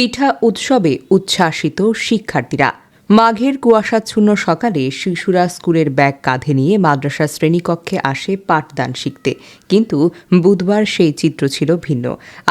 পিঠা উৎসবে উচ্ছ্বাসিত শিক্ষার্থীরা। মাঘের কুয়াশাচ্ছন্ন সকালে শিশুরা স্কুলের ব্যাগ কাঁধে নিয়ে মাদ্রাসা শ্রেণীকক্ষে আসে পাঠদান শিখতে, কিন্তু বুধবার সেই চিত্র ছিল ভিন্ন।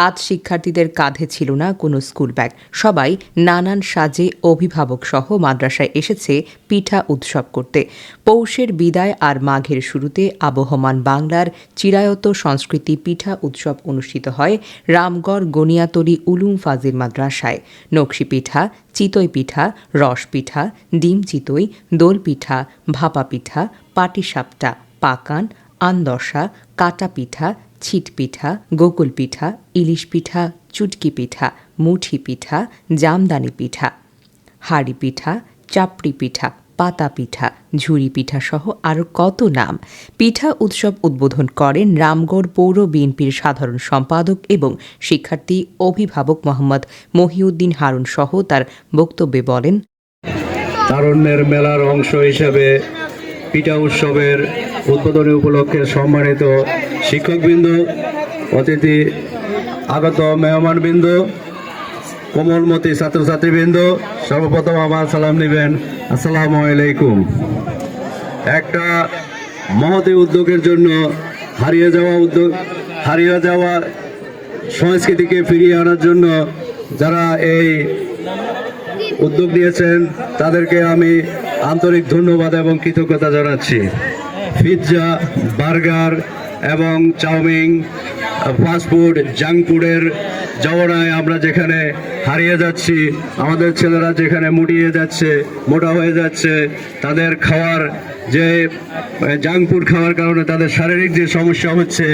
আজ শিক্ষার্থীদের কাঁধে ছিল না কোনো স্কুল ব্যাগ, সবাই নানান সাজে অভিভাবক সহ মাদ্রাসায় এসেছে পিঠা উৎসব করতে। পৌষের বিদায় আর মাঘের শুরুতে আবহমান বাংলার চিরায়ত সংস্কৃতি পিঠা উৎসব অনুষ্ঠিত হয় রামগড় গনিয়াতলী উলুম ফাজিল মাদ্রাসায়। নকশি পিঠা, চিতই পিঠা, রস পিঠা, ডিম চিতই, দোল পিঠা, ভাপা পিঠা, পাটিসাপটা, পাকান, আন্দশা, কাটা পিঠা, ছিট পিঠা, গোকুল পিঠা, ইলিশ পিঠা, চুটকি পিঠা, মুঠি পিঠা, জামদানি পিঠা, হাড়ি পিঠা, চাপড়ি পিঠা, পাতা পিঠা, ঝুরি পিঠা সহ আরও কত নাম। পিঠা উৎসব উদ্বোধন করেন রামগড় পৌর বিএনপির সাধারণ সম্পাদক এবং শিক্ষার্থী অভিভাবক মোহাম্মদ মহিউদ্দিন হারুন সহ তার বক্তব্যে বলেন, তারুণ্যের মেলার অংশ হিসেবে পিঠা উৎসবের উদ্বোধনী উপলক্ষে সম্মানিত শিক্ষকবৃন্দ, অতিথি আগত মেহমানবৃন্দ, কোমলমতি ছাত্রছাত্রীবৃন্দ, সর্বপ্রথম আমার সালাম নেবেন, আসসালামু আলাইকুম। একটা মহতী উদ্যোগের জন্য হারিয়ে যাওয়া সংস্কৃতিকে ফিরিয়ে আনার জন্য যারা এই উদ্যোগ নিয়েছেন তাদেরকে আমি আন্তরিক ধন্যবাদ এবং কৃতজ্ঞতা জানাচ্ছি। পিৎজা, বার্গার এবং চাউমিন, ফাস্টফুড, জাঙ্ক ফুডের জমানায় আমরা যেখানে হারিয়ে যাচ্ছি, আমাদের ছেলেরা যেখানে মুটিয়ে যাচ্ছে, মোটা হয়ে যাচ্ছে, তাদের খাওয়ার যে জাঙ্ক ফুড খাওয়ার কারণে তাদের শারীরিক যে সমস্যা হচ্ছে,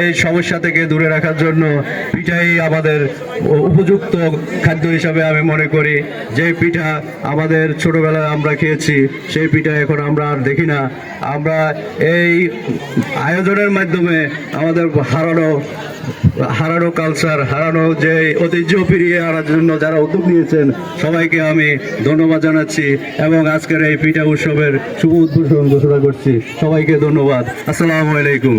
এই সমস্যা থেকে দূরে রাখার জন্য পিঠাই আমাদের উপযুক্ত খাদ্য হিসাবে আমি মনে করি। যে পিঠা আমাদের ছোটবেলায় আমরা খেয়েছি, সেই পিঠা এখন আমরা আর দেখি না। আমরা এই আয়োজনের মাধ্যমে আমাদের হারানো কালচার, হারানো যে ঐতিহ্য ফিরিয়ে আনার জন্য যারা উদ্যোগ নিয়েছেন সবাইকে আমি ধন্যবাদ জানাচ্ছি এবং আজকের এই পিঠা উৎসবের শুভ উদ্বোধন ঘোষণা করছি। সবাইকে ধন্যবাদ। আসসালামু আলাইকুম।